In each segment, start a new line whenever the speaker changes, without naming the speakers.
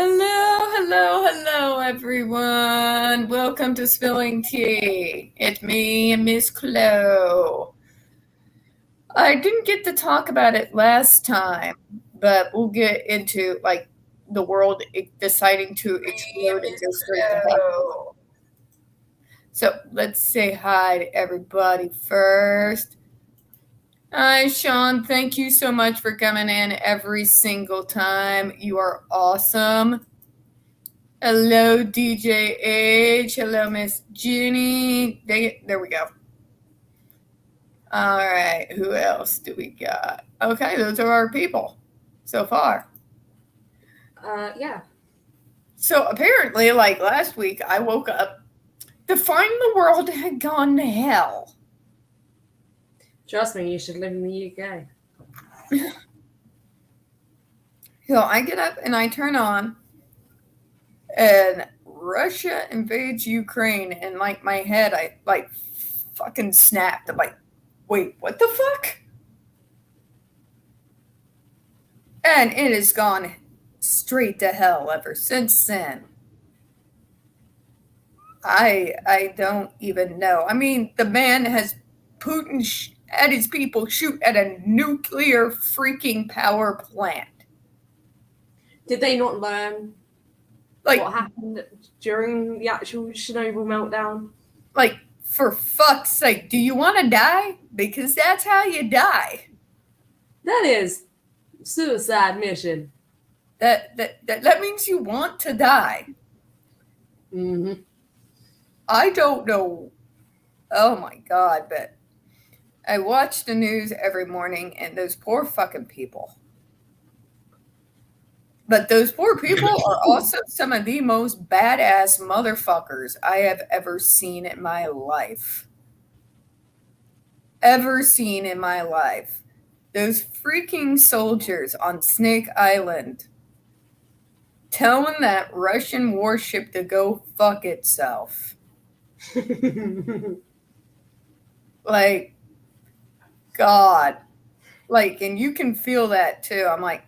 Hello, everyone. Welcome to Spilling Tea. It's me and Miss Chloe. I didn't get to talk about it last time, but we'll get into the world deciding to explode and go straight to hell. So let's say hi to everybody first. Hi, Sean. Thank you so much for coming in every single time. You are awesome. Hello, DJ H. Hello, Miss Ginny. There we go. All right, who else do we got? Okay, those are our people so far.
Yeah.
So apparently, like last week, I woke up to find the world had gone to hell.
Trust me, you should live in the UK.
So I get up and I turn on, and Russia invades Ukraine, and like my head, I fucking snapped. I'm like, wait, what the fuck? And it has gone straight to hell ever since then. I don't even know. I mean, the man has Putin had his people shoot at a nuclear freaking power plant.
Did they not learn
Like,
what happened during the actual Chernobyl meltdown?
like for fuck's sake, do you want to die? Because that's how you die.
That is suicide mission.
That means you want to die.
Mm-hmm.
I don't know. Oh my god, but I watch the news every morning, and those poor fucking people. But those poor people are also some of the most badass motherfuckers I have ever seen in my life. Those freaking soldiers on Snake Island telling that Russian warship to go fuck itself. Like, God. Like, and you can feel that too. I'm like,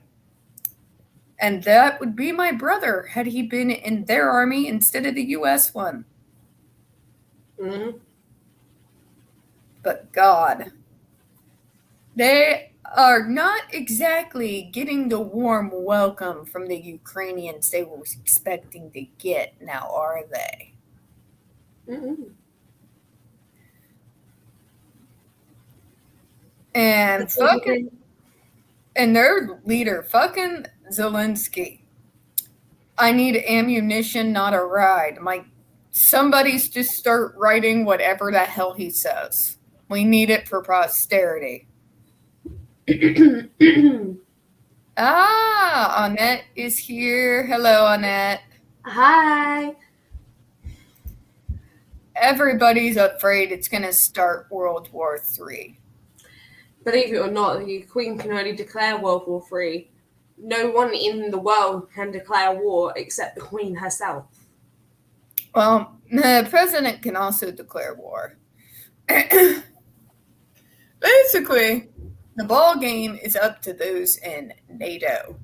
and that would be my brother had he been in their army instead of the US one.
Mm-hmm.
But God, they are not exactly getting the warm welcome from the Ukrainians they were expecting to get now, are they?
Mm-hmm.
And fucking, and their leader, fucking Zelensky. I need ammunition, not a ride. Like, somebody's just start writing whatever the hell he says. We need it for posterity. Annette is here. Hello, Annette.
Hi.
Everybody's afraid it's going to start World War III.
Believe it or not, the Queen can only declare World War III. No one in the world can declare war except the Queen herself.
Well, the president can also declare war. Basically, the ball game is up to those in NATO.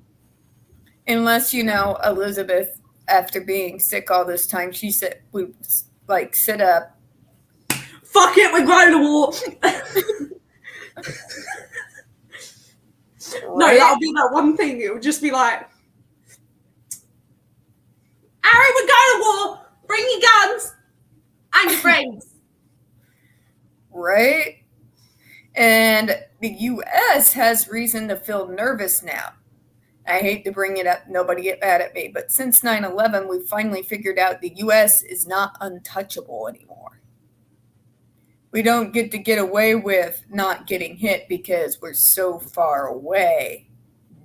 Unless, Elizabeth, after being sick all this time, she said we sit up.
Fuck it, we're going to war. No, that'll be that one thing. It would just be like, Harry, we're going to war. Bring your guns and your friends.
Right? And the U.S. has reason to feel nervous now. I hate to bring it up, nobody get mad at me, but since 9/11, we've finally figured out the U.S. is not untouchable anymore. We don't get away with not getting hit because we're so far away.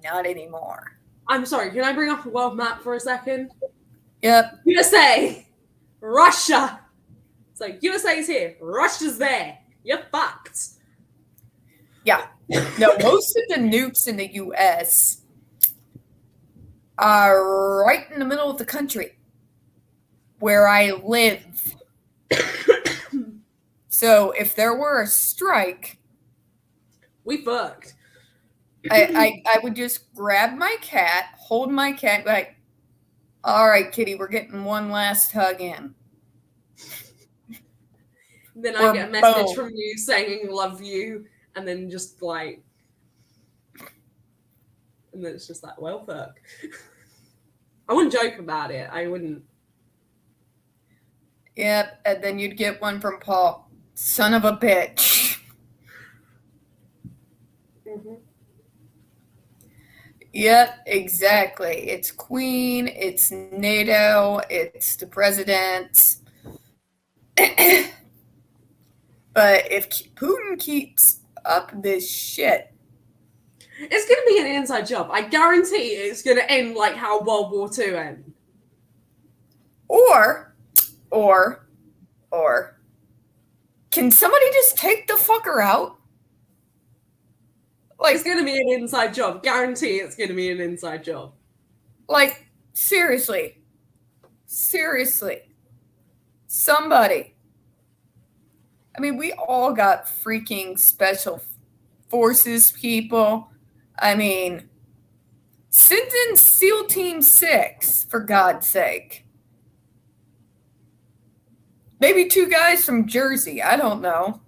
Not anymore.
I'm sorry, can I bring up a world map for a second?
Yep.
USA, Russia. It's like USA's here, Russia's there. You're fucked.
Yeah. No, most of the nukes in the U.S. are right in the middle of the country where I live. So if there were a strike,
we fucked.
I would just grab my cat, hold my cat, like, All right, Kitty, we're getting one last hug in.
Then I get a message from you saying love you, and then just like, and then it's just like, well, fuck. I wouldn't joke about it. I wouldn't.
Yep, and then you'd get one from Paul. Son of a bitch.
Mm-hmm.
Yep, exactly. It's Queen, it's NATO, it's the president. But if Putin keeps up this shit,
it's going to be an inside job. I guarantee it's going to end like how World War II ended.
Or, can somebody just take the fucker out?
Like, it's going to be an inside job. Guarantee it's going to be an inside job.
Like, seriously. Somebody. I mean, we all got freaking special forces people. I mean, send in SEAL Team 6, for God's sake. Maybe 2 guys from Jersey. I don't know.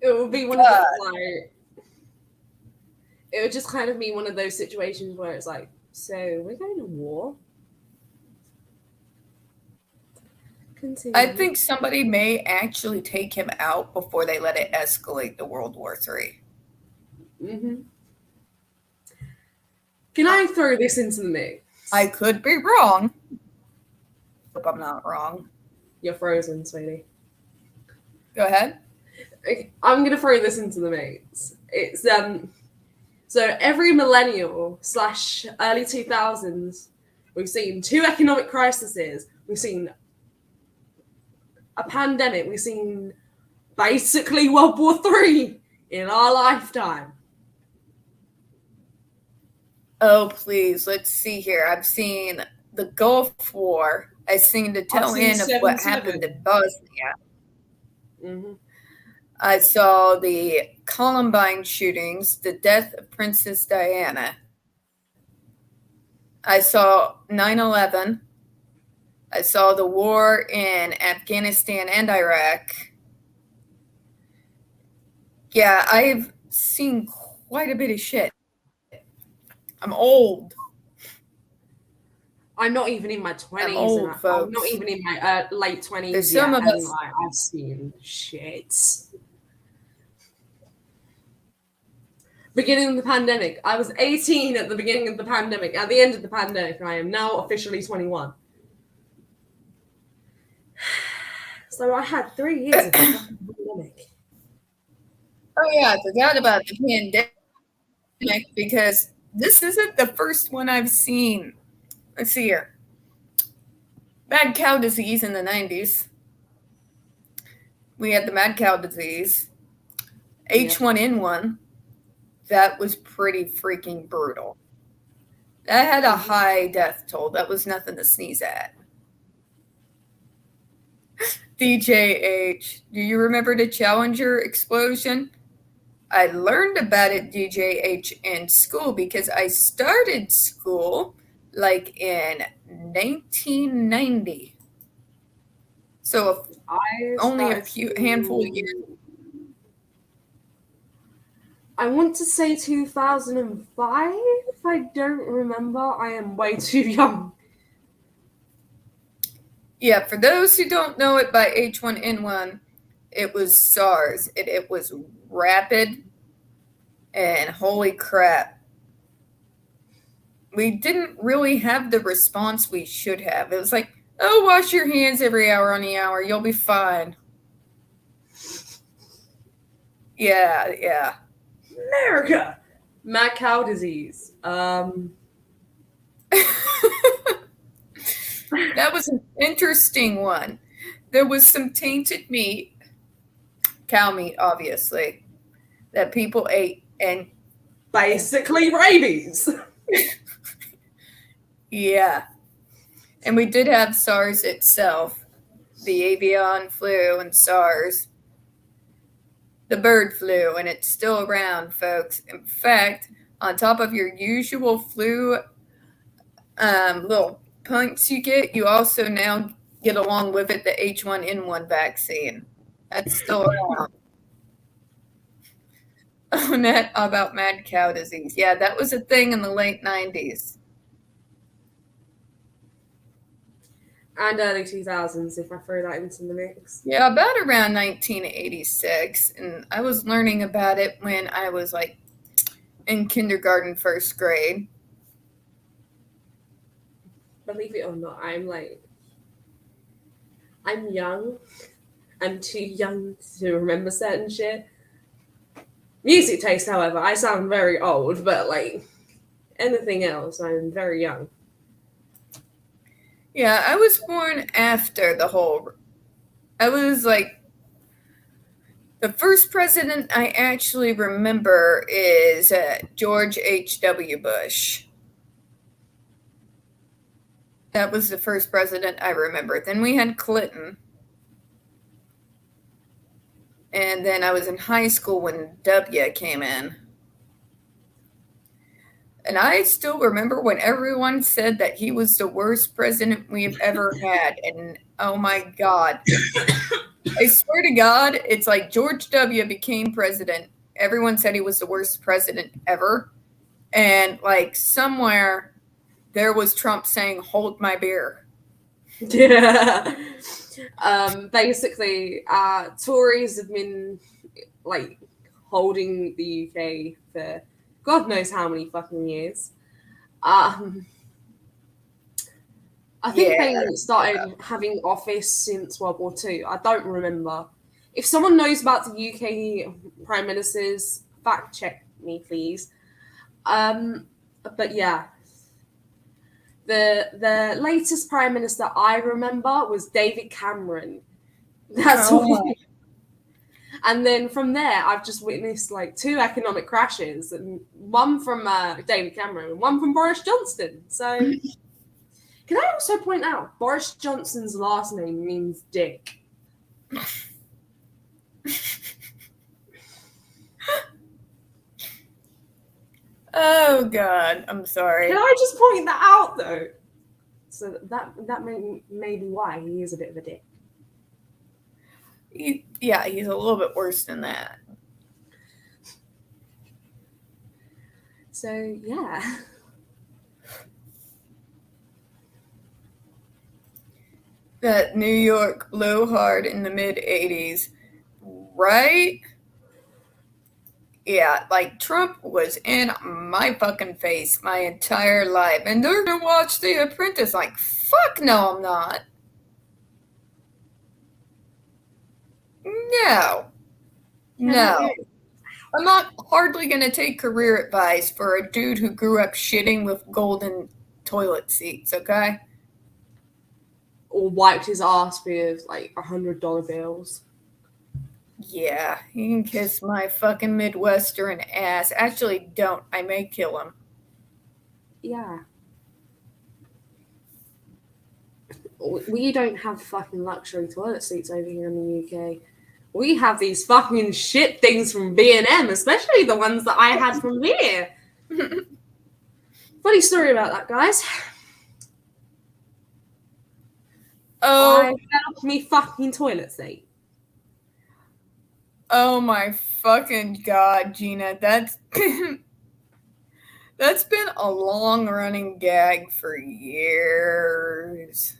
It would be one of those, like, it would just kind of be one of those situations where it's like, so we're going to war? Continue.
I think somebody may actually take him out before they let it escalate to World War III.
Mm-hmm. Can I throw this into the mix?
I could be wrong. Hope I'm not wrong.
You're frozen, sweetie.
Go ahead.
Okay, I'm going to throw this into the mix. It's so every millennial / early 2000s, we've seen 2 economic crises. We've seen a pandemic. We've seen basically World War III in our lifetime.
Oh, please. Let's see here. I've seen the Gulf War. I've seen the tail end of what happened in Bosnia.
Mm-hmm.
I saw the Columbine shootings, the death of Princess Diana. I saw 9/11. I saw the war in Afghanistan and Iraq. Yeah, I've seen quite a bit of shit. I'm old.
I'm not even in my 20s.
I'm old, folks.
I'm not even in my late 20s.
There's some of us.
Like, I've seen shit. Beginning of the pandemic. I was 18 at the beginning of the pandemic. At the end of the pandemic, I am now officially 21. So I had 3 years of the pandemic.
Oh yeah, I forgot about the pandemic because this isn't the first one I've seen. Let's see here. Mad cow disease in the 90s. We had the mad cow disease. H1N1. That was pretty freaking brutal. That had a high death toll. That was nothing to sneeze at. DJH. Do you remember the Challenger explosion? I learned about it, DJH, in school because I started school like in 1990. So only a handful of years.
I want to say 2005. I don't remember. I am way too young.
Yeah, for those who don't know it by H1N1, it was SARS. It was rapid, and holy crap. We didn't really have the response we should have. It was like, oh, wash your hands every hour on the hour. You'll be fine. Yeah.
America! Mad cow disease.
That was an interesting one. There was some tainted meat, cow meat, obviously, that people ate, and
basically rabies.
Yeah. And we did have SARS itself, the avian flu and SARS, the bird flu, and it's still around, folks. In fact, on top of your usual flu little punts you get, you also now get along with it the H1N1 vaccine. That's still around. Oh, net about mad cow disease. Yeah, that was a thing in the late 90s.
And early 2000s, if I throw that into the mix.
Yeah, about around 1986. And I was learning about it when I was like in kindergarten, first grade.
Believe it or not, I'm young. I'm too young to remember certain shit. Music taste, however, I sound very old, but like anything else, I'm very young.
Yeah, I was born after the whole. I was like. The first president I actually remember is George H.W. Bush. That was the first president I remember. Then we had Clinton. And then I was in high school when W came in. And I still remember when everyone said that he was the worst president we've ever had. And oh my God. I swear to God, it's like George W. became president. Everyone said he was the worst president ever. And like somewhere there was Trump saying, "Hold my beer."
Yeah. Basically, Tories have been like holding the UK for God knows how many fucking years. I think they started having office since World War II. I don't remember. If someone knows about the UK prime ministers, fact check me, please. But yeah, the latest prime minister I remember was David Cameron. That's all. And then from there, I've just witnessed like 2 economic crashes, and one from David Cameron and one from Boris Johnson. So. Can I also point out, Boris Johnson's last name means dick.
Oh, God. I'm sorry.
Can I just point that out, though? So that may be why he is a bit of a dick.
Yeah, he's a little bit worse than that.
So, yeah.
That New York blew hard in the mid-'80s, right? Yeah, like Trump was in my fucking face my entire life. And they're gonna watch The Apprentice. Like, fuck no, I'm not. No. No. I'm not hardly gonna take career advice for a dude who grew up shitting with golden toilet seats, okay?
Or wiped his ass with like $100 bills.
Yeah, he can kiss my fucking Midwestern ass. Actually, don't. I may kill him.
Yeah. We don't have fucking luxury toilet seats over here in the UK. We have these fucking shit things from B&M, especially the ones that I had from here. Funny story about that, guys.
Oh,
I fell off me fucking toilet seat.
Oh my fucking God, Gina. That's been a long running gag for years.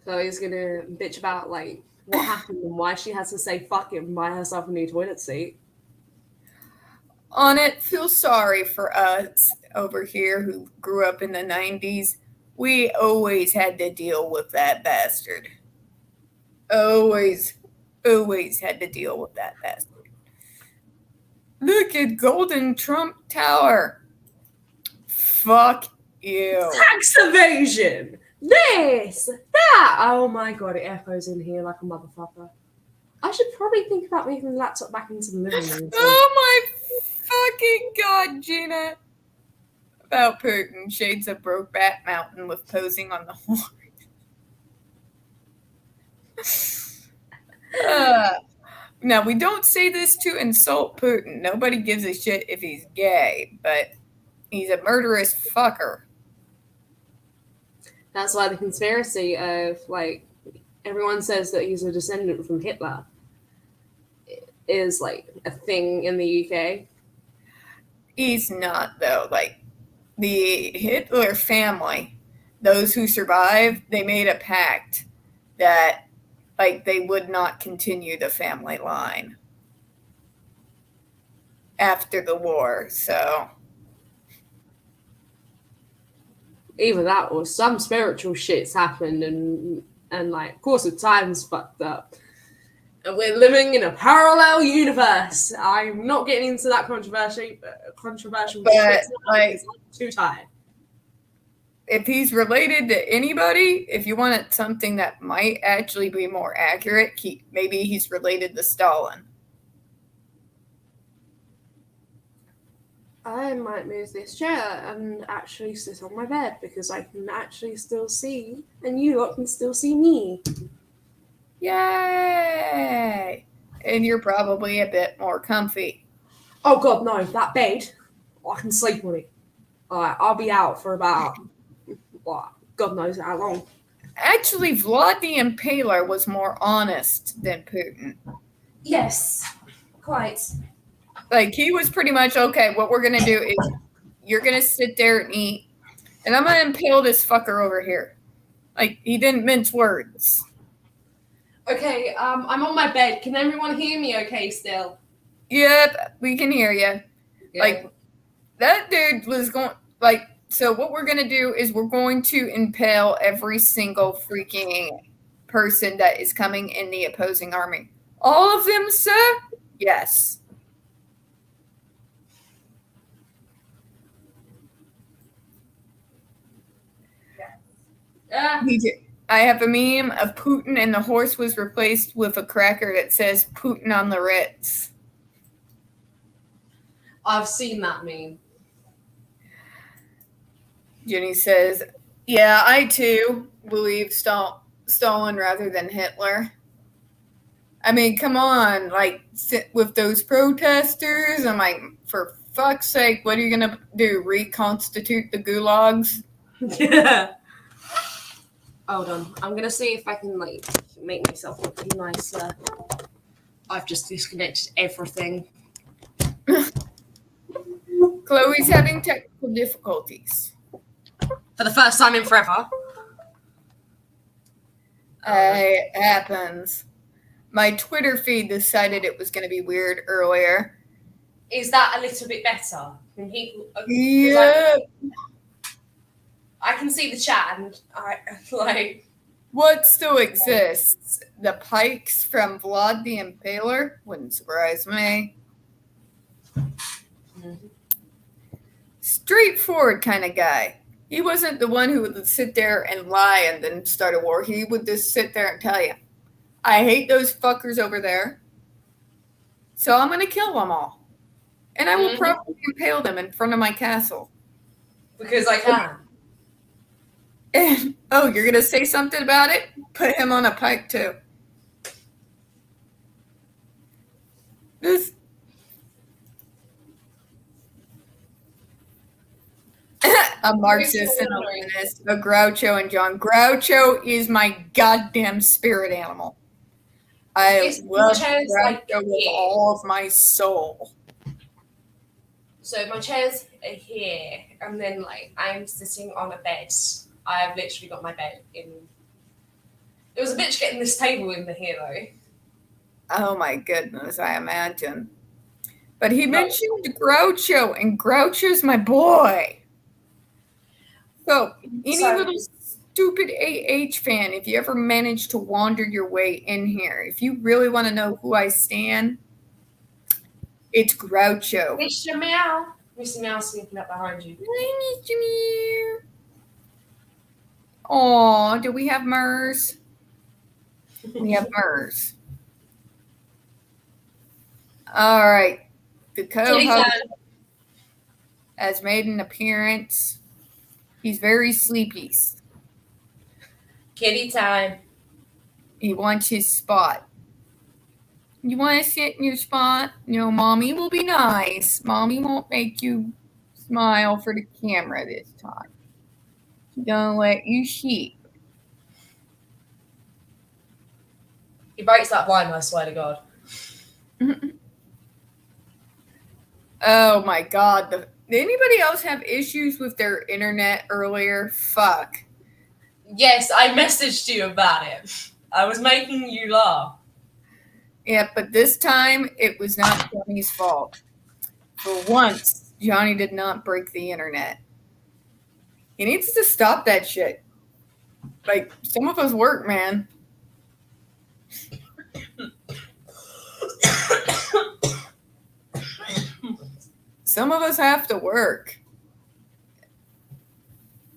So he's gonna bitch about like what happened and why she has to say fuck it and buy herself a new toilet seat.
On it, feel sorry for us over here who grew up in the 90s. We always had to deal with that bastard. Always had to deal with that bastard. Look at Golden Trump Tower. Fuck you.
Tax evasion! This! That! Oh my god, it echoes in here like a motherfucker. I should probably think about moving the laptop back into the living room.
Oh my fucking God, Gina. About Putin, shades of Brokeback Mountain with posing on the horn. Now, we don't say this to insult Putin. Nobody gives a shit if he's gay, but he's a murderous fucker.
That's why the conspiracy of, like, everyone says that he's a descendant from Hitler is, like, a thing in the UK.
He's not, though. Like, the Hitler family, those who survived, they made a pact that, like, they would not continue the family line after the war, so...
Either that or some spiritual shit's happened and like, of course, the time's fucked up. And we're living in a parallel universe. I'm not getting into that controversial shit.
Like,
I'm too tired.
If he's related to anybody, if you wanted something that might actually be more accurate, maybe he's related to Stalin.
I might move this chair and actually sit on my bed because I can actually still see, and you lot can still see me.
Yay! And you're probably a bit more comfy.
Oh god, no, that bed, I can sleep on it. Alright, I'll be out for about, God knows how long.
Actually, Vlad the Impaler was more honest than Putin.
Yes, quite.
Like, he was pretty much, okay, what we're going to do is you're going to sit there and eat, and I'm going to impale this fucker over here. Like, he didn't mince words.
Okay, I'm on my bed. Can everyone hear me okay still?
Yep, we can hear you. Yeah. Like, that dude was going, like, so what we're going to do is we're going to impale every single freaking person that is coming in the opposing army. All of them, sir? Yes. I have a meme of Putin and the horse was replaced with a cracker that says Putin on the Ritz.
I've seen that meme.
Jenny says, yeah, I too believe Stalin rather than Hitler. I mean, come on, like, with those protesters, I'm like, for fuck's sake, what are you going to do, reconstitute the gulags?
Yeah. Hold on. I'm going to see if I can, like, make myself look nicer. I've just disconnected everything.
Chloe's having technical difficulties.
For the first time in forever.
It happens. My Twitter feed decided it was going to be weird earlier.
Is that a little bit better?
Yeah.
I can see the chat and I like.
What still exists? The pikes from Vlad the Impaler? Wouldn't surprise me. Mm-hmm. Straightforward kind of guy. He wasn't the one who would sit there and lie and then start a war. He would just sit there and tell you, I hate those fuckers over there, so I'm going to kill them all. And I will probably impale them in front of my castle.
Because I can.
And, oh, you're going to say something about it? Put him on a pike, too. This... a Marxist and a Leninist, a Groucho and John. Groucho is my goddamn spirit animal. I love Groucho with all of my soul.
So my chairs are here, and then like I'm sitting on a bed. I've literally got my bed in. It was a bitch getting this table in here though.
Oh my goodness, I imagine. But he mentioned Groucho, and Groucho's my boy. So, little stupid AH fan, if you ever manage to wander your way in here, if you really want to know who I stand, it's Groucho.
Mr. Meow. Mr. Meow sneaking up behind you.
Hi, Mr. Meow. Aw, do we have Murs? We have Murs. All right. The co-host has made an appearance. He's very sleepy.
Kitty time.
He wants his spot. You want to sit in your spot? No, Mommy will be nice. Mommy won't make you smile for the camera this time. She's gonna let you sheep.
He breaks that blind, I swear to God.
Oh my God. Did anybody else have issues with their internet earlier? Fuck.
Yes, I messaged you about it. I was making you laugh.
Yeah, but this time it was not Johnny's fault. For once, Johnny did not break the internet. He needs to stop that shit. Like, some of us work, man. Some of us have to work.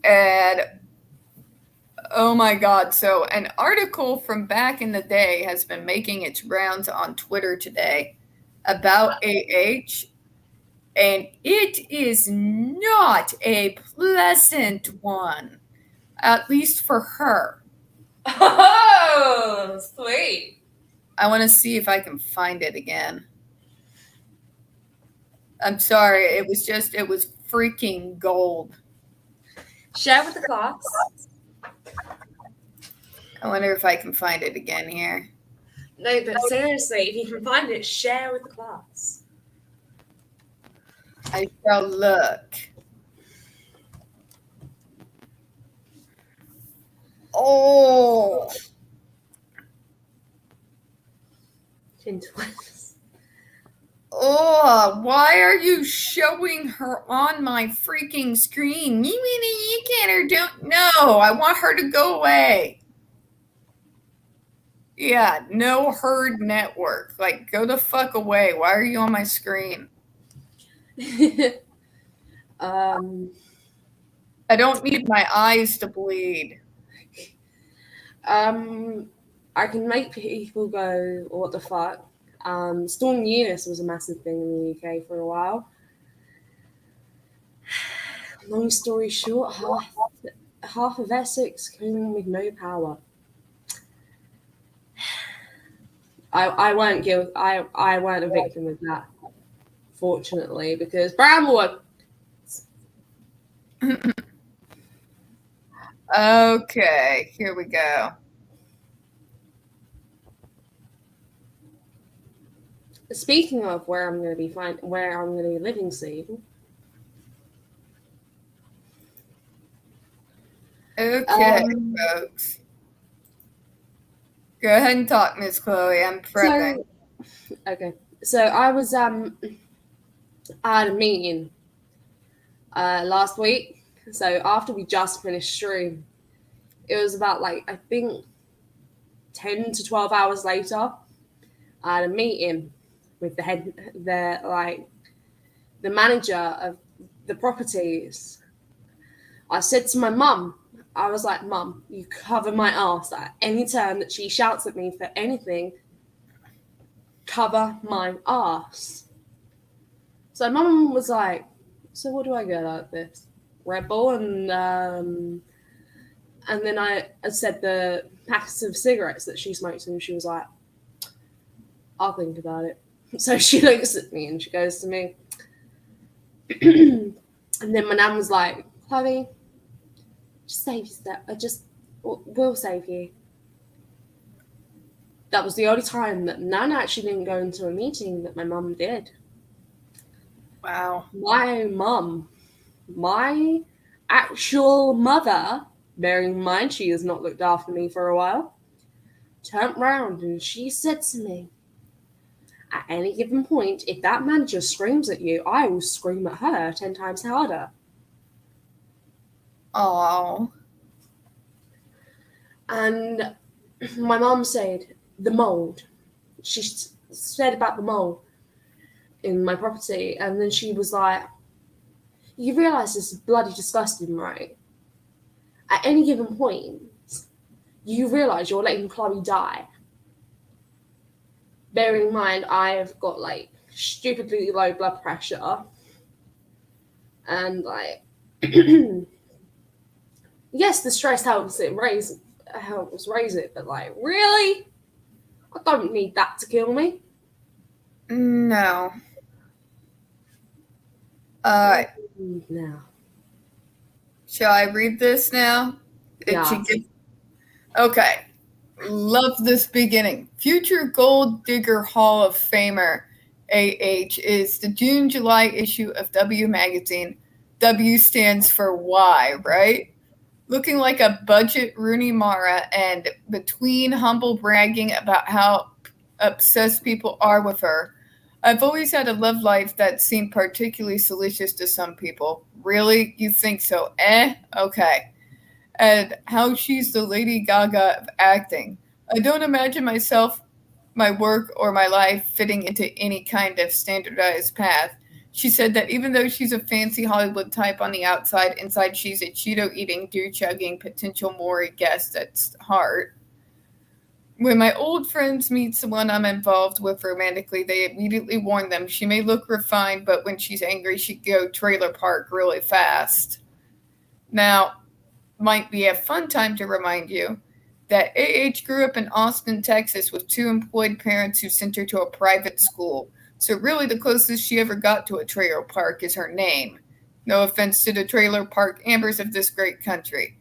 And oh my God. So an article from back in the day has been making its rounds on Twitter today about AH. And it is not a pleasant one, at least for her.
Oh, sweet.
I want to see if I can find it again. I'm sorry. It was freaking gold.
Share with the class.
I wonder if I can find it again here.
No, but seriously, if you can find it, share with the class.
I shall look. Oh. Oh, why are you showing her on my freaking screen? You mean you can or don't know? I want her to go away. Yeah, no herd network. Like, go the fuck away. Why are you on my screen? I don't need my eyes to bleed.
I can make people go, what the fuck? Storm Eunice was a massive thing in the UK for a while. Long story short, half of Essex came with no power. I weren't guilty. I weren't a victim of that, fortunately, because Bramwood.
Okay, here we go.
Speaking of where I'm going to be living soon.
Okay, folks. Go ahead and talk, Miss Chloe. I'm prepping.
So I was I had a meeting last week. So after we just finished stream, it was about like I think 10 to 12 hours later. I had a meeting with the manager of the properties. I said to my mum, I was like, Mum, you cover my ass at any time that she shouts at me for anything. Cover my ass. So Mum was like, so what do I get out of this? Red Bull and then I said the packets of cigarettes that she smokes, and she was like, I'll think about it. So she looks at me and she goes to me. And then my nan was like, Chloe, just save yourself. We'll save you. That was the only time that Nan actually didn't go into a meeting that my mum did.
Wow.
My mum, my actual mother, bearing in mind she has not looked after me for a while, turned round and she said to me, at any given point, if that manager screams at you, I will scream at her 10 times harder.
Oh.
And my mum said, the mould. She said about the mould in my property. And then she was like, you realise this is bloody disgusting, right? At any given point, you realise you're letting Chloe die. Bearing in mind, I've got like stupidly low blood pressure. And like, yes, the stress helps it raise help us raise it, but like, really? I don't need that to kill me.
No.
No.
Shall I read this now?
Yeah.
Okay. Love this beginning. Future Gold Digger Hall of Famer AH is the June-July issue of W Magazine. W stands for Y, right? Looking like a budget Rooney Mara, and between humble bragging about how obsessed people are with her, I've always had a love life that seemed particularly salacious to some people. Really? You think so? Okay. And how she's the Lady Gaga of acting. I don't imagine myself, my work, or my life fitting into any kind of standardized path. She said that even though she's a fancy Hollywood type on the outside, inside she's a Cheeto-eating, deer-chugging, potential Maury guest at heart. When my old friends meet someone I'm involved with romantically, they immediately warn them she may look refined, but when she's angry, she can go trailer park really fast. Now, might be a fun time to remind you that AH grew up in Austin, Texas with two employed parents who sent her to a private school. So really the closest she ever got to a trailer park is her name. No offense to the trailer park ambers of this great country.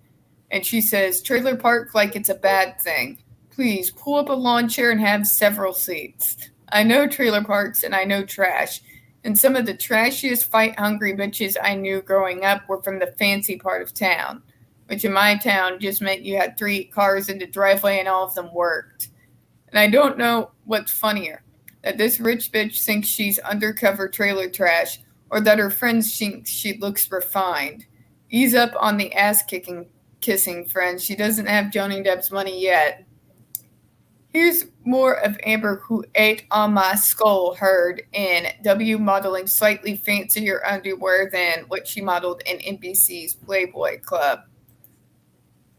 And she says, trailer park like it's a bad thing. Please pull up a lawn chair and have several seats. I know trailer parks and I know trash. And some of the trashiest fight-hungry bitches I knew growing up were from the fancy part of town, which in my town just meant you had 3 cars in the driveway and all of them worked. And I don't know what's funnier, that this rich bitch thinks she's undercover trailer trash, or that her friends think she looks refined. Ease up on the ass-kissing, friends. She doesn't have Johnny Depp's money yet. Here's more of Amber, who ate on my skull, heard in W modeling slightly fancier underwear than what she modeled in NBC's Playboy Club.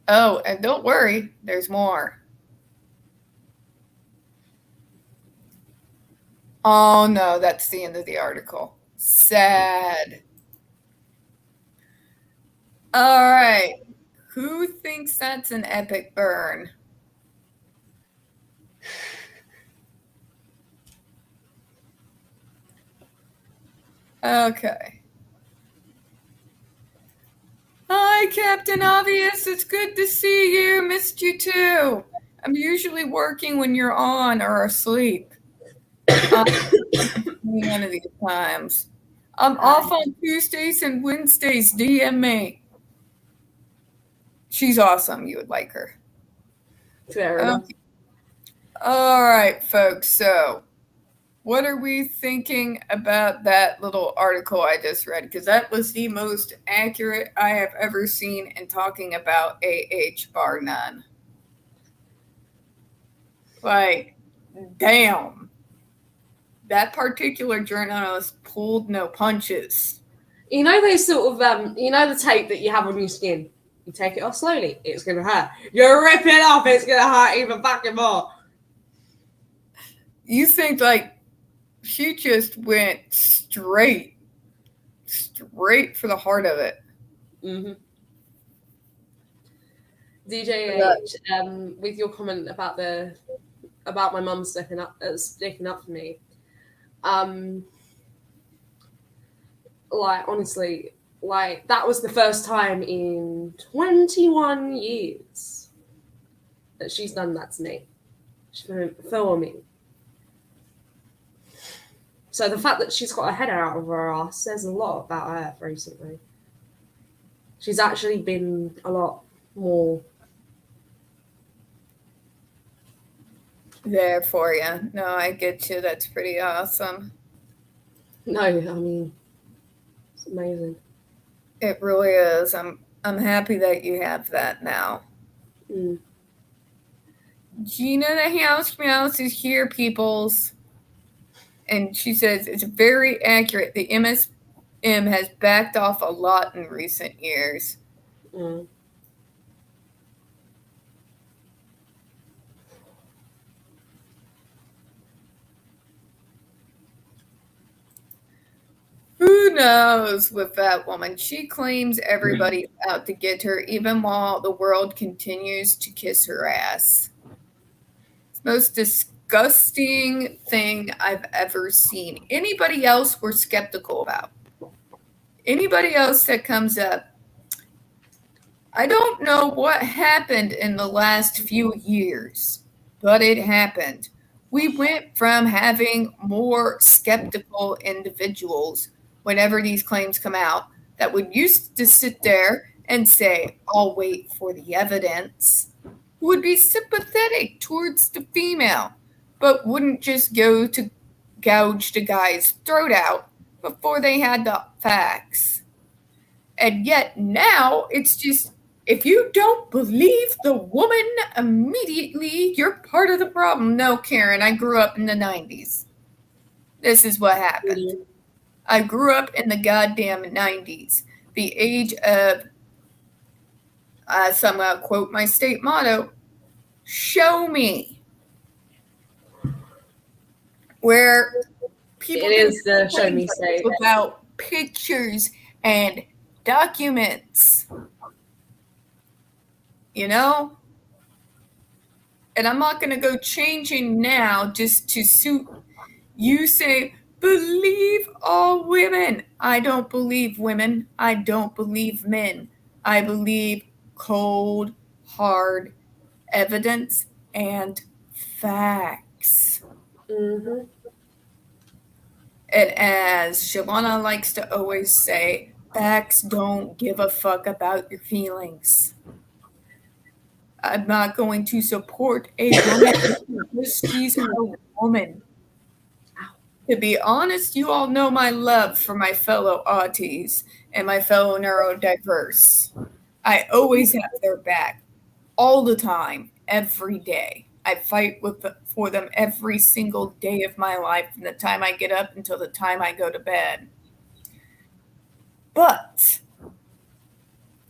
Oh, and don't worry, there's more. Oh no, that's the end of the article. Sad. All right. Who thinks that's an epic burn? Okay. Hi, Captain Obvious. It's good to see you. Missed you too. I'm usually working when you're on or asleep. One of these times. I'm off on Tuesdays and Wednesdays. DM me. She's awesome. You would like her.
Fair enough.
All right, folks. So, what are we thinking about that little article I just read? Because that was the most accurate I have ever seen in talking about AH, bar none. Like, damn. That particular journalist pulled no punches.
You know those sort of, you know the tape that you have on your skin? You take it off slowly, it's going to hurt. You rip it off, it's going to hurt even fucking more.
You think, like, she just went straight for the heart of it.
Mm-hmm. DJ with your comment about my mum sticking up for me, like honestly, like that was the first time in 21 years that she's done that to me for me. So the fact that she's got her head out of her ass says a lot about her recently. She's actually been a lot more
there for you. No, I get you. That's pretty awesome.
No, I mean, it's amazing.
It really is. I'm happy that you have that now.
Mm.
Gina the House Mouse is here, peoples. And she says it's very accurate. The MSM has backed off a lot in recent years.
Mm.
Who who knows with that woman? She claims everybody's out to get her, even while the world continues to kiss her ass. It's the most disgusting thing I've ever seen. Anybody else we're skeptical about? Anybody else that comes up? I don't know what happened in the last few years, but it happened. We went from having more skeptical individuals whenever these claims come out that would used to sit there and say, I'll wait for the evidence, who would be sympathetic towards the female, but wouldn't just go to gouge the guy's throat out before they had the facts. And yet now it's just, if you don't believe the woman immediately, you're part of the problem. No, Karen, I grew up in the 90s. This is what happened. I grew up in the goddamn 90s. The age of, so I'm going to quote my state motto, show me. Where people
it is the show me state.
About pictures and documents. You know? And I'm not going to go changing now just to suit you. Say, believe all women. I don't believe women. I don't believe men. I believe cold, hard evidence and facts.
Mm-hmm.
And as Shalana likes to always say, facts don't give a fuck about your feelings. I'm not going to support a woman because she's a woman. To be honest, you all know my love for my fellow auties and my fellow neurodiverse. I always have their back all the time, every day. I fight for them every single day of my life, from the time I get up until the time I go to bed. But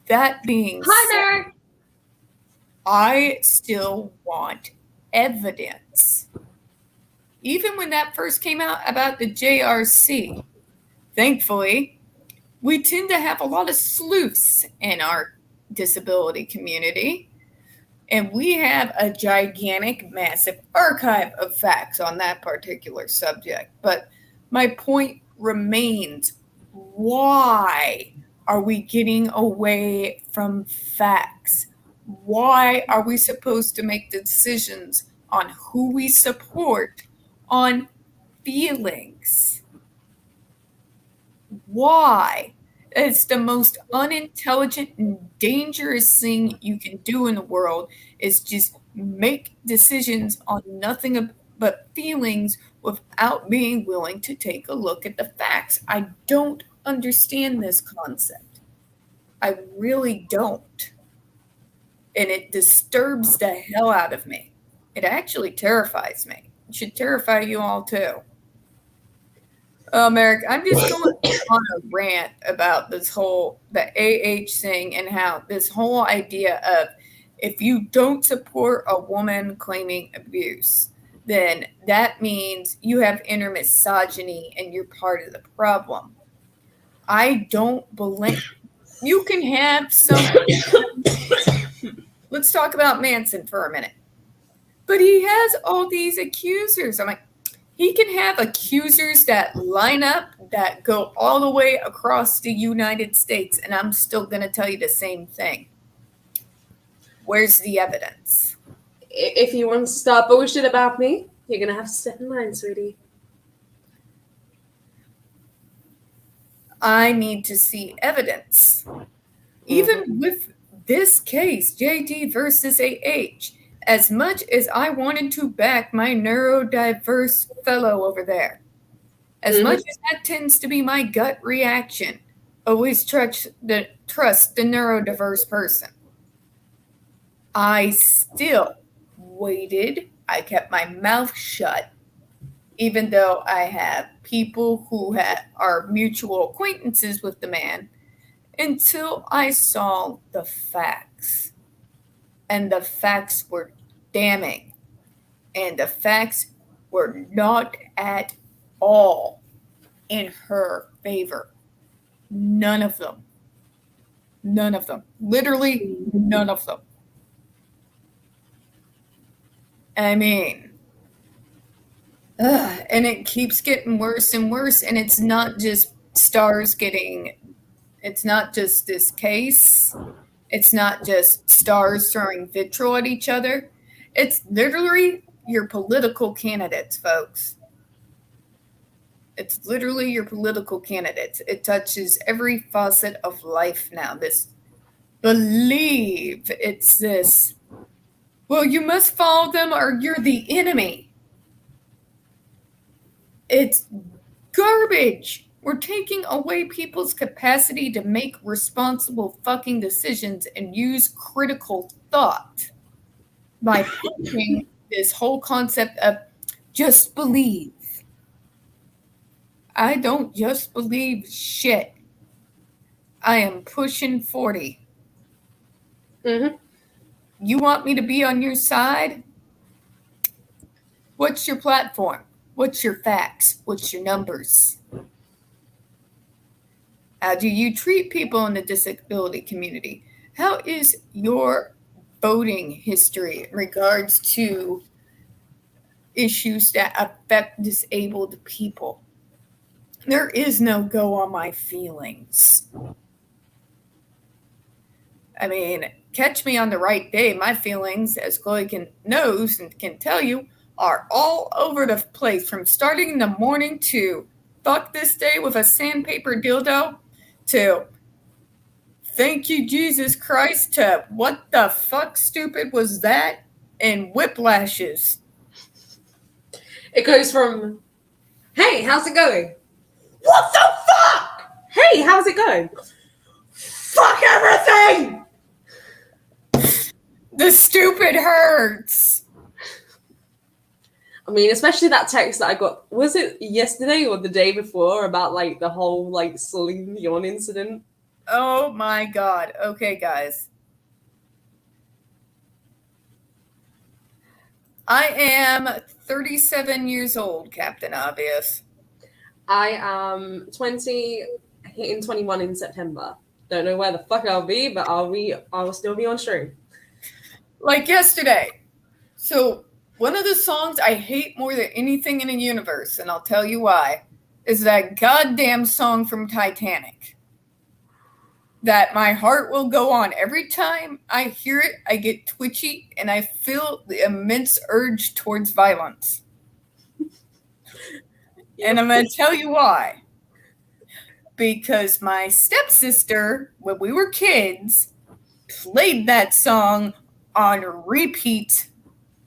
that being said, I still want evidence. Even when that first came out about the JRC, thankfully, we tend to have a lot of sleuths in our disability community. And we have a gigantic, massive archive of facts on that particular subject. But my point remains, why are we getting away from facts? Why are we supposed to make decisions on who we support on feelings? Why? It's the most unintelligent and dangerous thing you can do in the world, is just make decisions on nothing but feelings without being willing to take a look at the facts. I don't understand this concept. I really don't. And it disturbs the hell out of me. It actually terrifies me. It should terrify you all too. Oh, Merrick, I'm just going on a rant about this whole, the AH thing, and how this whole idea of, if you don't support a woman claiming abuse, then that means you have inner misogyny and you're part of the problem. I don't believe you can have some. Let's talk about Manson for a minute. But he has all these accusers. I'm like, he can have accusers that line up, that go all the way across the United States, and I'm still going to tell you the same thing. Where's the evidence?
If you want to start bullshit about me, you're going to have to step in line, sweetie.
I need to see evidence. Even with this case, JD versus AH, as much as I wanted to back my neurodiverse fellow over there, as much as that tends to be my gut reaction, always trust the neurodiverse person, I still waited. I kept my mouth shut, even though I have people who are mutual acquaintances with the man, until I saw the facts. And the facts were damning. And the facts were not at all in her favor. None of them. None of them. Literally none of them. I mean, and it keeps getting worse and worse. And it's not just stars getting, it's not just this case. It's not just stars throwing vitriol at each other. It's literally your political candidates, folks. It's literally your political candidates. It touches every facet of life now. This believe it's this, well, you must follow them or you're the enemy. It's garbage. We're taking away people's capacity to make responsible fucking decisions and use critical thought by pushing this whole concept of just believe. I don't just believe shit. I am pushing 40.
Mm-hmm.
You want me to be on your side? What's your platform? What's your facts? What's your numbers? How do you treat people in the disability community? How is your voting history in regards to issues that affect disabled people? There is no go on my feelings. I mean, catch me on the right day. My feelings, as Chloe knows and can tell you, are all over the place. From starting in the morning to fuck this day with a sandpaper dildo to thank you, Jesus Christ, to what the fuck stupid was that and whiplashes.
It goes from, hey, how's it going? What the fuck? Hey, how's it going? Fuck everything!
The stupid hurts.
I mean, especially that text that I got, was it yesterday or the day before about like the whole like Celine Dion incident?
Oh my God. Okay, guys. I am 37 years old, Captain Obvious.
I am 20, hitting 21 in September. Don't know where the fuck I'll be, but I will still be on stream.
Like yesterday. So one of the songs I hate more than anything in the universe, and I'll tell you why, is that goddamn song from Titanic. That my heart will go on. Every time I hear it, I get twitchy and I feel the immense urge towards violence. And I'm going to tell you why. Because my stepsister, when we were kids, played that song on repeat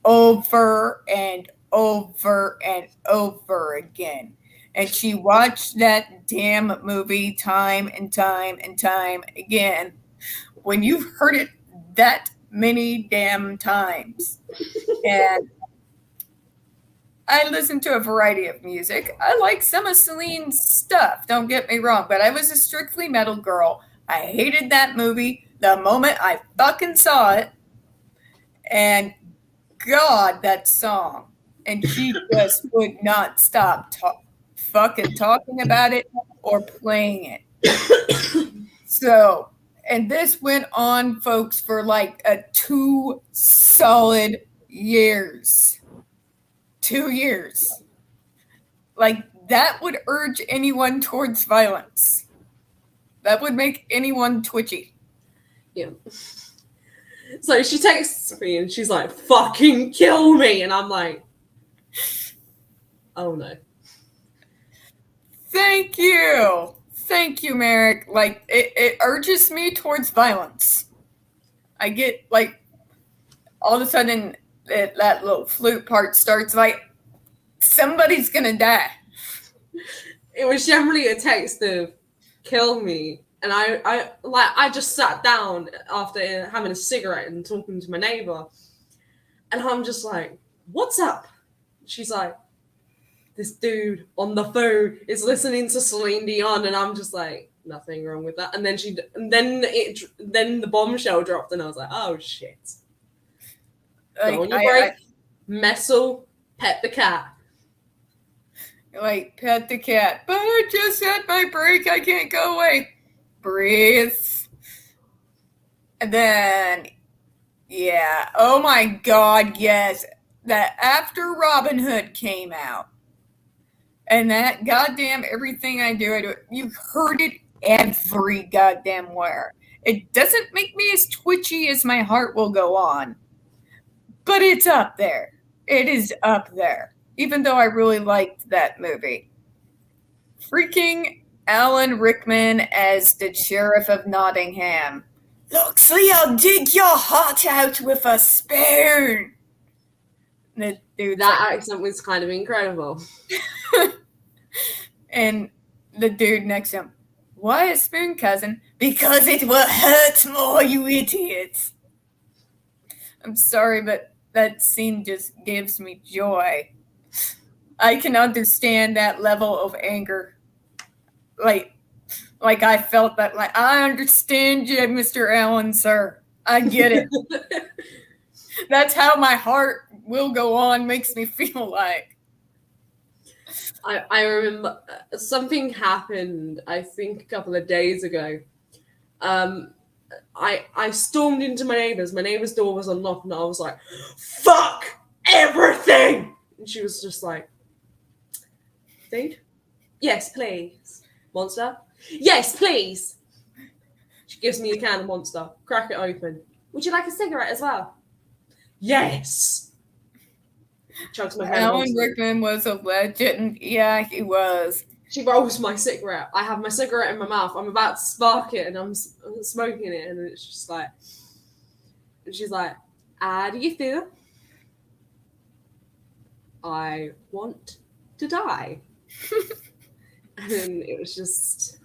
over and over and over again. And she watched that damn movie time and time and time again. When you've heard it that many damn times. And I listen to a variety of music. I like some of Celine's stuff, don't get me wrong, but I was a strictly metal girl. I hated that movie the moment I fucking saw it. And God, that song. And she just would not stop fucking talking about it or playing it. So, and this went on, folks, for like 2 solid years. 2 years. Like, that would urge anyone towards violence. That would make anyone twitchy.
Yeah. So she texts me and she's like, fucking kill me. And I'm like, oh no.
Thank you. Thank you, Merrick. Like, it urges me towards violence. I get, like, all of a sudden, that little flute part starts, like, somebody's gonna die.
It was generally a text of kill me. And I just sat down after having a cigarette and talking to my neighbor. And I'm just like, what's up? She's like, this dude on the phone is listening to Celine Dion. And I'm just like, nothing wrong with that. And then the bombshell dropped and I was like, oh shit. Go on your break. Messel, pet the cat.
Like, pet the cat. But I just had my break. I can't go away. breathe. And then, yeah. Oh my God, yes. That after Robin Hood came out, and that goddamn Everything I Do, you heard it every goddamn where. It doesn't make me as twitchy as My Heart Will Go On, but it's up there. It is up there, even though I really liked that movie. Freaking Alan Rickman as the Sheriff of Nottingham. Loxley, I'll dig your heart out with a spoon. That
accent was kind of incredible.
And the dude next to him, why a spoon, cousin? Because it will hurt more, you idiots. I'm sorry, but that scene just gives me joy. I can understand that level of anger. Like I felt that, like, I understand you, Mr. Allen, sir. I get it. That's how My Heart Will Go On makes me feel like.
I remember something happened, I think, a couple of days ago. I stormed into my neighbor's. My neighbor's door was unlocked, and I was like, fuck everything! And she was just like, dude? Yes, please. Monster? Yes, please! She gives me a can of Monster. Crack it open. Would you like a cigarette as well? Yes! Chugs my head.
Alan Rickman was a legend. Yeah, he was.
She rolls my cigarette. I have my cigarette in my mouth. I'm about to spark it, and I'm smoking it, and it's just like, and she's like, how do you feel? I want to die. And then it was just,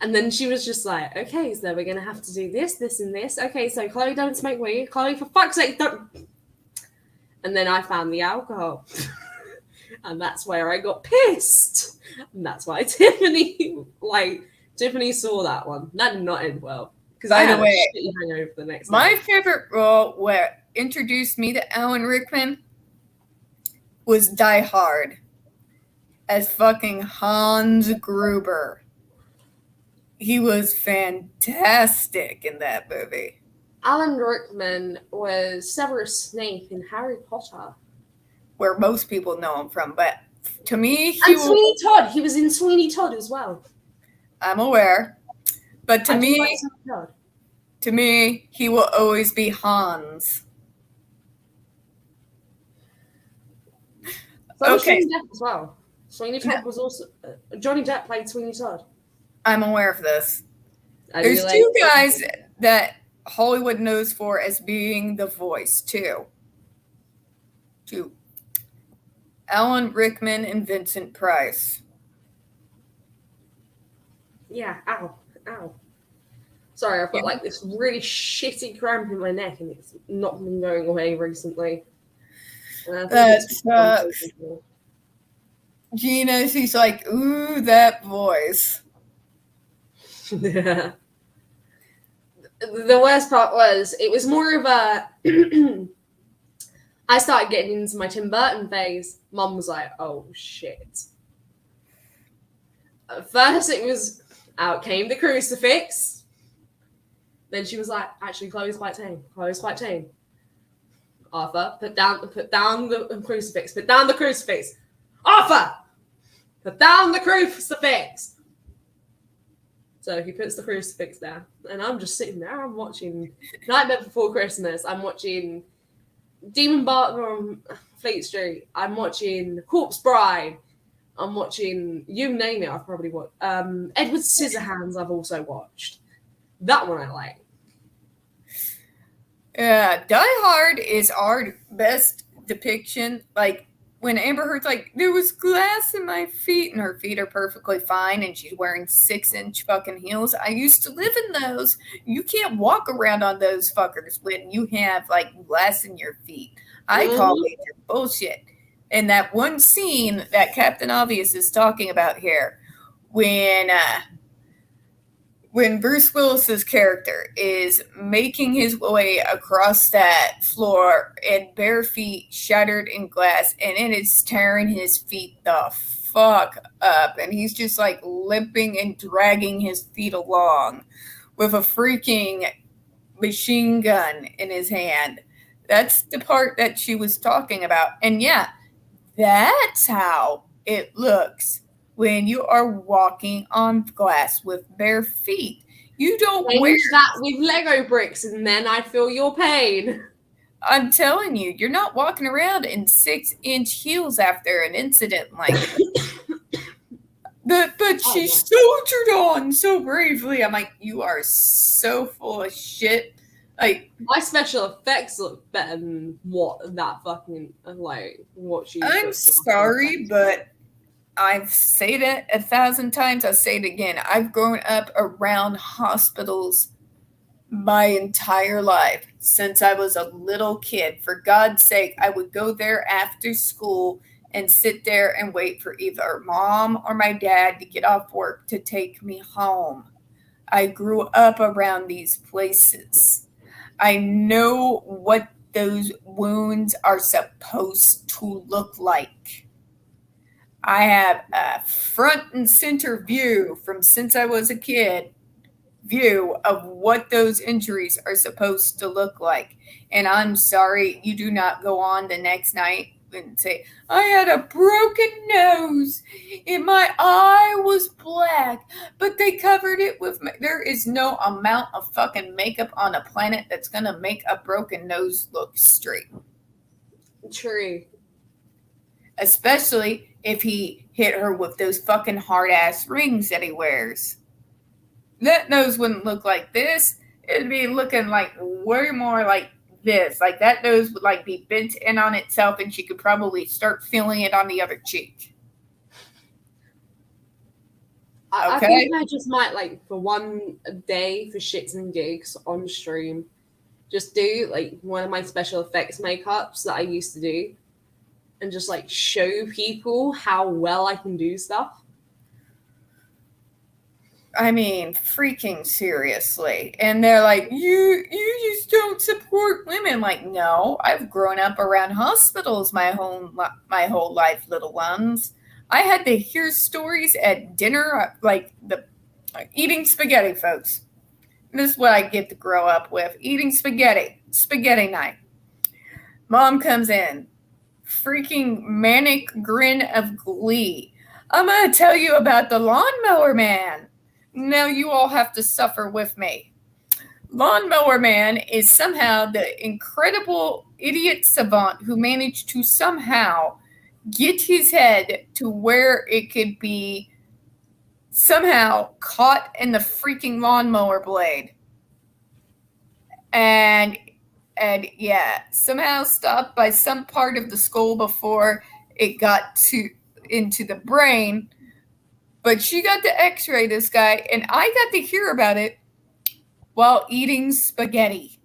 and then she was just like, okay, so we're going to have to do this, this, and this. Okay, so Chloe, don't smoke weed. Chloe, for fuck's sake, don't. And then I found the alcohol. And that's where I got pissed. And that's why Tiffany saw that one. That did not end well. Because I had a shitty hangover the next day.
My favorite role where introduced me to Alan Rickman was Die Hard as fucking Hans Gruber. He was fantastic in that movie.
Alan Rickman was Severus Snape in Harry Potter.
Where most people know him from, but to me,
Sweeney Todd. He was in Sweeney Todd as well.
I'm aware, but to me, he will always be Hans.
So okay. Johnny Depp as well. Sweeney Todd was also Johnny Depp played Sweeney Todd.
I'm aware of this. There's two guys that Hollywood knows for as being the voice too. Two. Alan Rickman and Vincent Price.
Yeah, ow. Sorry, I've got like this really shitty cramp in my neck, and it's not been going away recently.
Gina, she's like, ooh, that voice.
Yeah. The worst part was, it was more of a... I started getting into my Tim Burton phase. Mum was like, oh, shit. At first, it was, out came the crucifix. Then she was like, actually, Chloe's quite tame. Arthur, put down the crucifix. Put down the crucifix. Arthur! Put down the crucifix! So he puts the crucifix down. And I'm just sitting there. I'm watching Nightmare Before Christmas. I'm watching Demon Barton on Fleet Street. I'm watching Corpse Bride. I'm watching, you name it, I've probably watched. Edward Scissorhands I've also watched. That one I like.
Yeah, Die Hard is our best depiction. Like, when Amber Heard's like, there was glass in my feet, and her feet are perfectly fine, and she's wearing 6-inch fucking heels. I used to live in those. You can't walk around on those fuckers when you have, like, glass in your feet. I call it bullshit. And that one scene that Captain Obvious is talking about here, when Bruce Willis's character is making his way across that floor in bare feet, shattered in glass, and it is tearing his feet the fuck up, and he's just like limping and dragging his feet along with a freaking machine gun in his hand. That's the part that she was talking about. And yeah, that's how it looks when you are walking on glass with bare feet. You don't wear
Change that with Lego bricks, and then I feel your pain.
I'm telling you, you're not walking around in 6-inch heels after an incident like that. But she soldiered on so bravely. I'm like, you are so full of shit. Like,
my special effects look better than what that fucking what she.
I'm sorry, but I've said it 1,000 times. I'll say it again. I've grown up around hospitals my entire life since I was a little kid. For God's sake, I would go there after school and sit there and wait for either mom or my dad to get off work to take me home. I grew up around these places. I know what those wounds are supposed to look like. I have a front and center view from since I was a kid view of what those injuries are supposed to look like. And I'm sorry, you do not go on the next night and say, I had a broken nose and my eye was black, but they covered it with there is no amount of fucking makeup on a planet that's going to make a broken nose look straight.
True.
Especially if he hit her with those fucking hard ass rings that he wears. That nose wouldn't look like this. It'd be looking like way more like this. Like that nose would like be bent in on itself, and she could probably start feeling it on the other cheek.
I think I just might, like, for one day for shits and gigs on stream, just do like one of my special effects makeups that I used to do, and just like show people how well I can do stuff.
I mean, freaking seriously. And they're like, you just don't support women. Like, no, I've grown up around hospitals my whole life, little ones. I had to hear stories at dinner, like eating spaghetti, folks. This is what I get to grow up with. Eating spaghetti night. Mom comes in, freaking manic grin of glee. I'm going to tell you about the lawnmower man. Now you all have to suffer with me. Lawnmower Man is somehow the incredible idiot savant who managed to somehow get his head to where it could be somehow caught in the freaking lawnmower blade. And yeah, somehow stopped by some part of the skull before it got into the brain. But she got to x-ray this guy, and I got to hear about it while eating spaghetti.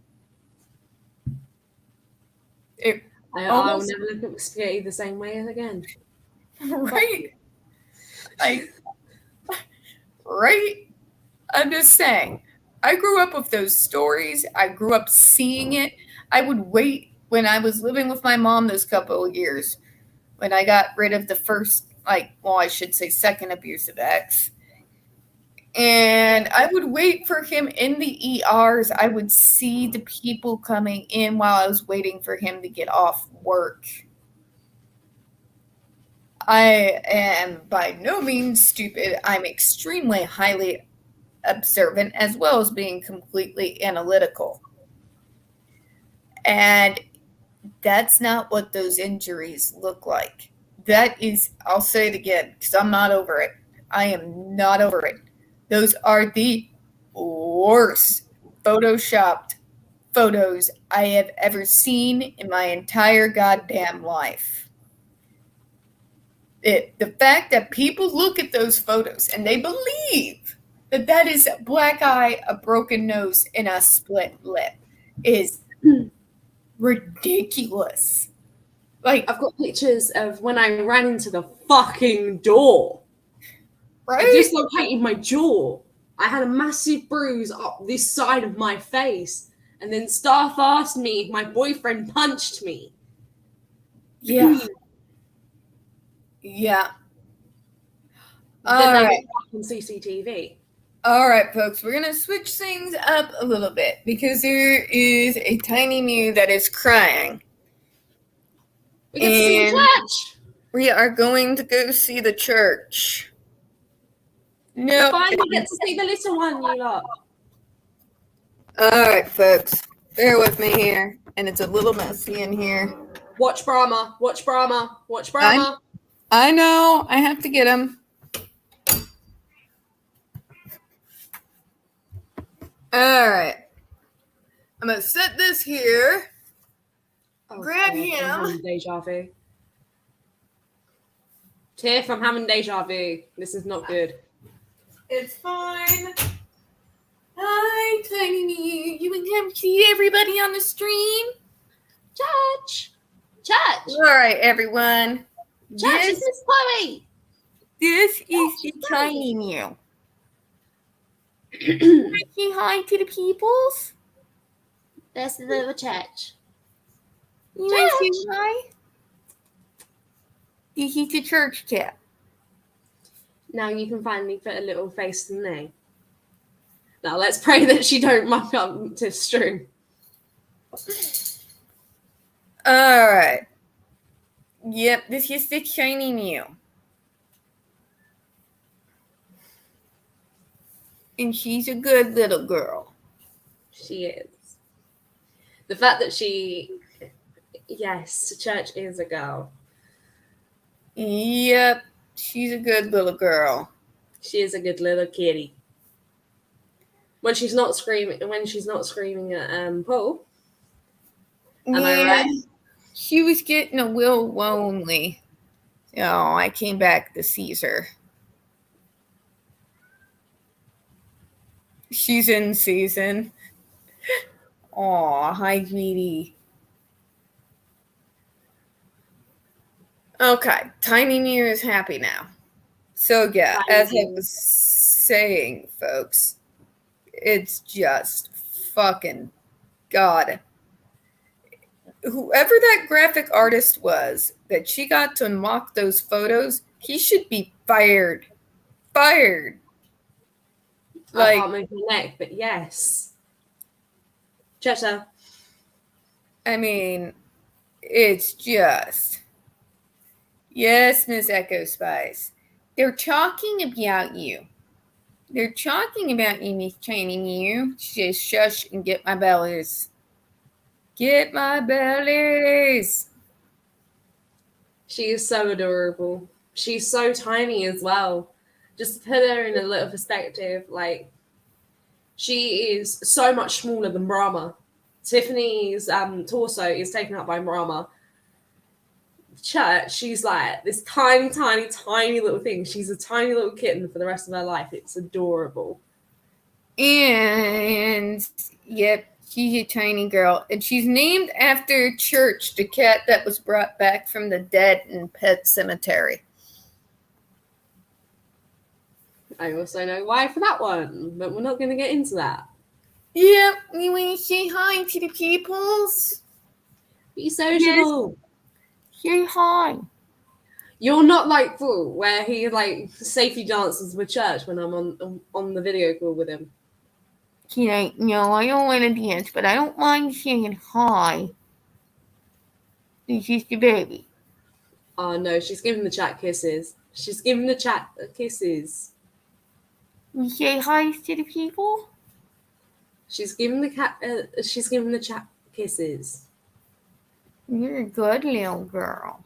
I will never look at spaghetti the same way again.
Right? Right? I'm just saying. I grew up with those stories. I grew up seeing it. I would wait when I was living with my mom those couple of years, when I got rid of the first, I should say second abusive ex. And I would wait for him in the ERs. I would see the people coming in while I was waiting for him to get off work. I am by no means stupid. I'm extremely highly observant, as well as being completely analytical. And that's not what those injuries look like. That is, I'll say it again, because I'm not over it. I am not over it. Those are the worst photoshopped photos I have ever seen in my entire goddamn life. The fact that people look at those photos and they believe that is a black eye, a broken nose, and a split lip is ridiculous. Like,
I've got pictures of when I ran into the fucking door.
Right?
I dislocated my jaw. I had a massive bruise up this side of my face. And then staff asked me if my boyfriend punched me.
Yeah. Yeah.
Then
All
they'll
right.
get back on CCTV.
All right, folks, we're going to switch things up a little bit because there is a tiny Mew that is crying.
We get to see the church.
We are going to go see the church. No.
Finally get to see the little one, you lot.
All right, folks, bear with me here. And it's a little messy in here.
Watch Brahma. Watch Brahma. Watch Brahma.
I know. I have to get him. All right. I'm going to set this here.
Oh,
Grab
God,
him.
I'm having deja vu. Tiff, I'm having deja vu. This is not good.
It's fine. Hi, Tiny Mew. You can come see everybody on the stream.
Church.
All right, everyone.
Church is Miss Chloe.
This is the Tiny Mew. Say hi to the peoples.
That's the little church.
You want to say hi? This is the church cat.
Now you can finally put a little face to the name. Now let's pray that she don't muck up Tiff's stream.
All right. Yep, this is the Tiny Mew. And she's a good little girl.
She is. The fact that yes, Church is a girl.
Yep, she's a good little girl.
She is a good little kitty. When she's not screaming at Paul. Am I right?
She was getting a little lonely. Oh, I came back to see her. She's in season. Aw, hi, sweetie. Okay, Tiny Mew is happy now. So yeah, as I was saying, folks, it's just fucking God. Whoever that graphic artist was that she got to unlock those photos, he should be fired. Fired.
I can't move my neck, but yes. Cheta.
I mean, it's just. Yes, Miss Echo Spice. They're talking about you. They're talking about you, Miss Tiny Mew. Just shush and get my bellies. Get my bellies.
She is so adorable. She's so tiny as well. Just to put her in a little perspective, like, she is so much smaller than Brahma. Tiffany's torso is taken up by Brahma. Church, she's like this tiny, tiny, tiny little thing. She's a tiny little kitten for the rest of her life. It's adorable.
And, yep, she's a tiny girl. And she's named after Church, the cat that was brought back from the dead in Pet Cemetery.
I also know why for that one, but we're not going to get into that.
Yep, you want to say hi to the peoples?
Be sociable.
Yes. Say hi.
You're not like Paul, where he like safety dances with Church when I'm on the video call with him.
Like, no, I don't want to dance, but I don't mind saying hi. This is the baby.
Oh no, she's giving the chat kisses. She's giving the chat kisses.
You say hi to the people?
She's giving the cat. She's giving the chat kisses.
You're a good little girl.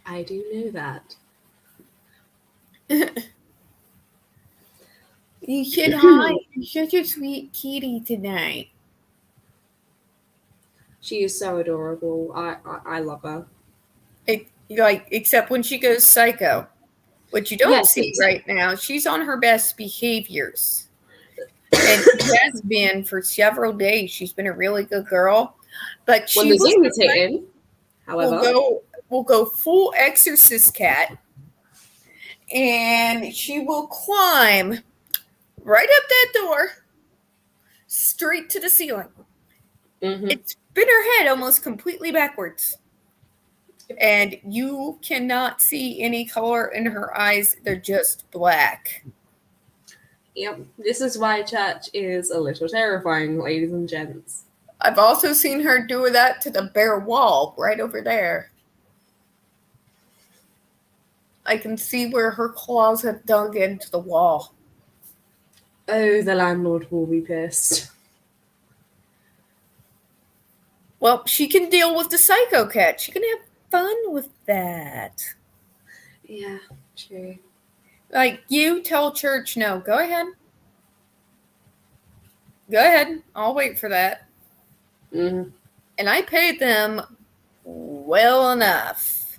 I do know that.
You said hi. You're such a sweet kitty tonight.
She is so adorable. I love her.
Except when she goes psycho. What you don't see right now, she's on her best behaviors. And she has been for several days. She's been a really good girl. But she will go full exorcist cat. And she will climb right up that door, straight to the ceiling.
Mm-hmm.
It's spin her head almost completely backwards. And you cannot see any color in her eyes. They're just black.
Yep. This is why Church is a little terrifying, ladies and gents.
I've also seen her do that to the bare wall right over there. I can see where her claws have dug into the wall.
Oh, the landlord will be pissed.
Well, she can deal with the psycho cat. She can have fun with that.
Yeah, true.
Like, you tell Church no. Go ahead. Go ahead. I'll wait for that.
Mm-hmm.
And I paid them well enough.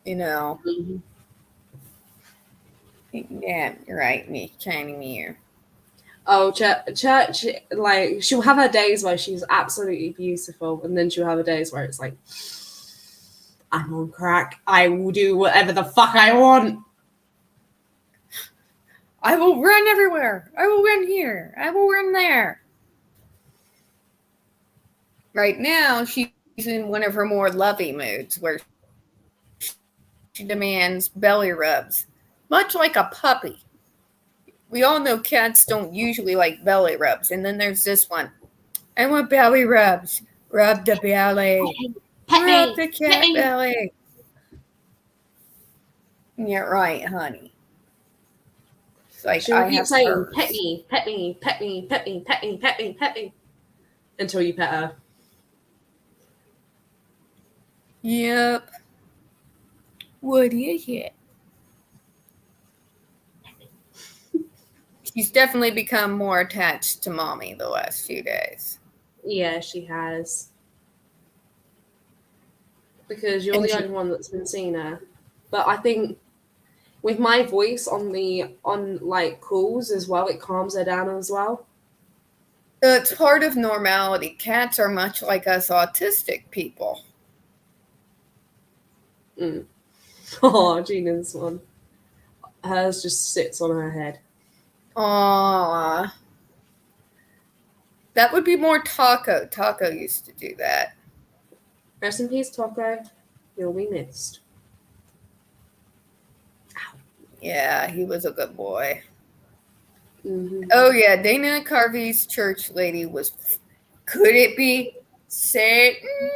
You know.
Mm-hmm.
Yeah, you're right. Me, Chinese me.
Oh, Church, like, she'll have her days where she's absolutely beautiful, and then she'll have her days where it's like, I'm on crack. I will do whatever the fuck I want.
I will run everywhere. I will run here. I will run there. Right now, she's in one of her more lovey moods where she demands belly rubs, much like a puppy. We all know cats don't usually like belly rubs. And then there's this one. I want belly rubs. Rub the belly. Rub the cat belly. Yeah, right, honey. It's like,
She'll keep saying, pet me, pet me, pet me, pet me, pet me, pet me, pet me, until you pet her.
Yep. What is it? She's definitely become more attached to mommy the last few days.
Yeah, she has. Because you're the only one that's been seeing her. But I think with my voice on like calls as well, it calms her down as well.
It's part of normality. Cats are much like us autistic people.
Mm. Oh, Gina's one. Hers just sits on her head.
Aww. That would be more Taco. Taco used to do that.
Rest in peace, Taco. You'll be missed.
Ow. Yeah, he was a good boy.
Mm-hmm.
Oh, yeah. Dana Carvey's church lady was... Could it be Satan?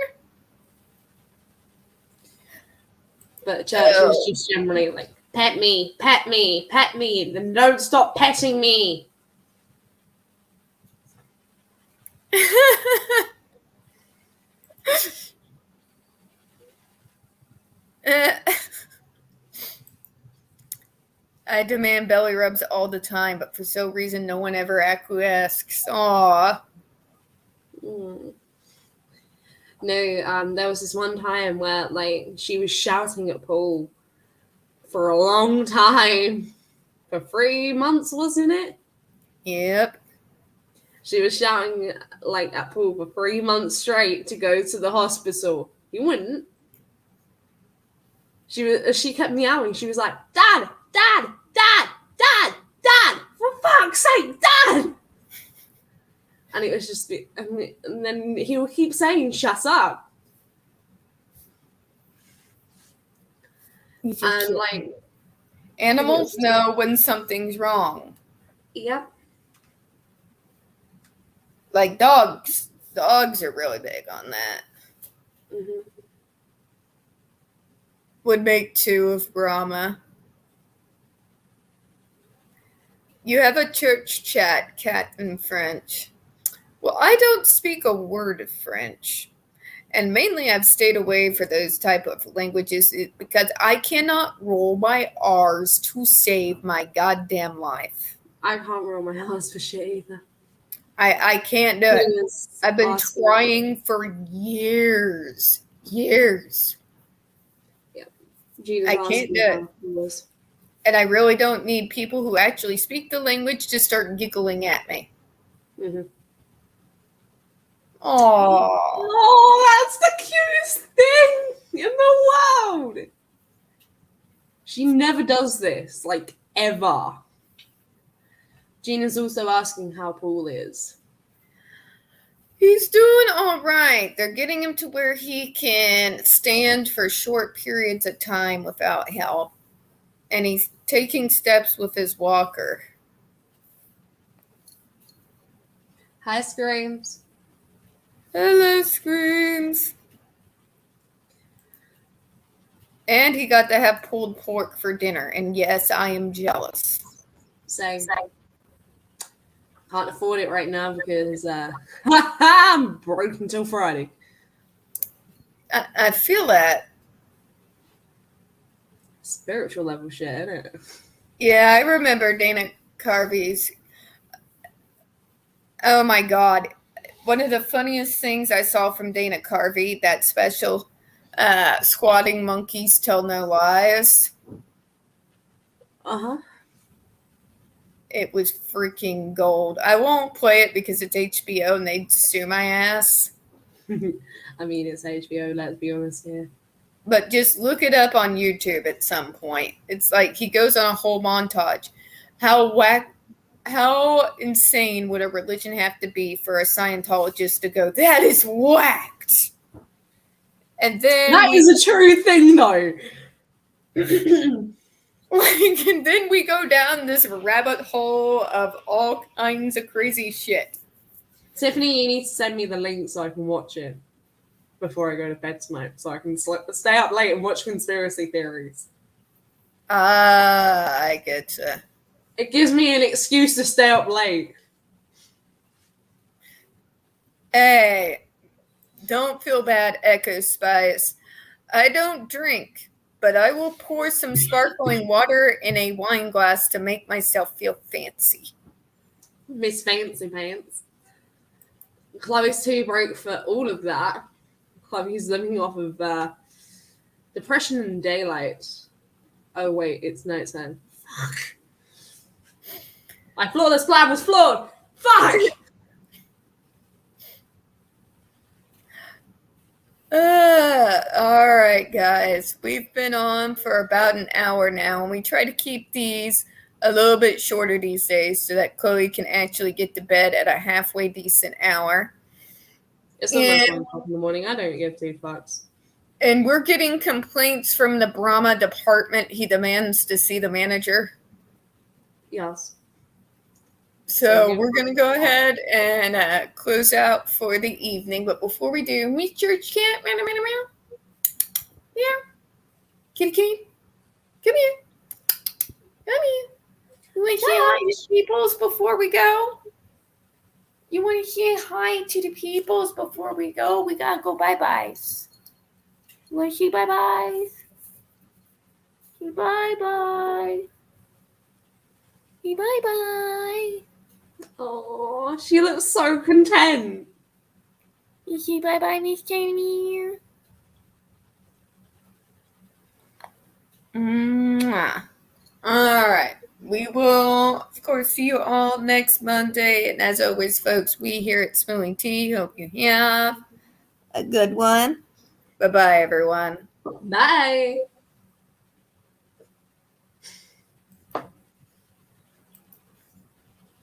But Church is just generally like, pet me, pet me, pet me, then don't stop petting me.
I demand belly rubs all the time, but for some reason no one ever acquiesces. Aww.
Mm. No, there was this one time where like she was shouting at Paul for a long time. For 3 months, wasn't it?
Yep.
She was shouting like at Paul for 3 months straight to go to the hospital. He wouldn't. She kept meowing. She was like, Dad, Dad, Dad, Dad, Dad, for fuck's sake, Dad. And it was just, and then he will keep saying, shut up. And like,
animals know when something's wrong.
Yep.
Like dogs. Dogs are really big on that.
Mm-hmm.
Would make 2 of Brahma. You have a church chat, cat in French. Well, I don't speak a word of French. And mainly I've stayed away for those type of languages because I cannot roll my R's to save my goddamn life.
I can't roll my R's for shit either.
I can't do it. I've been trying for years. Years.
Yep.
I can't do it. And I really don't need people who actually speak the language to start giggling at me.
Mm-hmm.
Oh,
that's the cutest thing in the world. She never does this, like, ever. Gina's also asking how Paul is.
He's doing all right. They're getting him to where he can stand for short periods of time without help. And he's taking steps with his walker.
Hi, Screams.
Hello, Screams. And he got to have pulled pork for dinner. And yes, I am jealous.
Same. Can't afford it right now because I'm broke until Friday.
I feel that.
Spiritual level shit, isn't it?
Yeah, I remember Dana Carvey's. Oh my God. One of the funniest things I saw from Dana Carvey, that special Squatting Monkeys Tell No Lies.
Uh-huh.
It was freaking gold. I won't play it because it's HBO and they'd sue my ass.
I mean, it's HBO, let's be honest here.
But just look it up on YouTube at some point. It's like he goes on a whole montage. How insane would a religion have to be for a Scientologist to go, that is whacked? And then
that is a true thing, though.
And then we go down this rabbit hole of all kinds of crazy shit.
Tiffany, you need to send me the link so I can watch it before I go to bed tonight, so I can stay up late and watch conspiracy theories.
I get you.
It gives me an excuse to stay up late.
Hey, don't feel bad, Echo Spice. I don't drink, but I will pour some sparkling water in a wine glass to make myself feel fancy.
Miss Fancy Pants. Chloe's too broke for all of that. Chloe's living off of depression and daylight. Oh wait, it's then. Fuck. My flawless plan was flawed. Fuck.
All right, guys. We've been on for about an hour now, and we try to keep these a little bit shorter these days so that Chloe can actually get to bed at a halfway decent hour.
It's almost 1 o'clock in the morning. I don't give 2 fucks.
And we're getting complaints from the Brahma department. He demands to see the manager.
Yes.
So we're going to go ahead and close out for the evening. But before we do, meet your cat. Meow, meow, meow, meow. Yeah. Kitty, kitty. Come here. Come here. You want to say hi to the peoples before we go? You want to say hi to the peoples before we go? We got to go bye-byes. You want to say bye-byes? Say bye-bye. Say bye-bye.
Oh, she looks so content.
You say bye-bye, Miss Jamie. Mwah. All right. We will, of course, see you all next Monday. And as always, folks, we here at Spilling Tea hope you have a good one. Bye-bye, everyone.
Bye.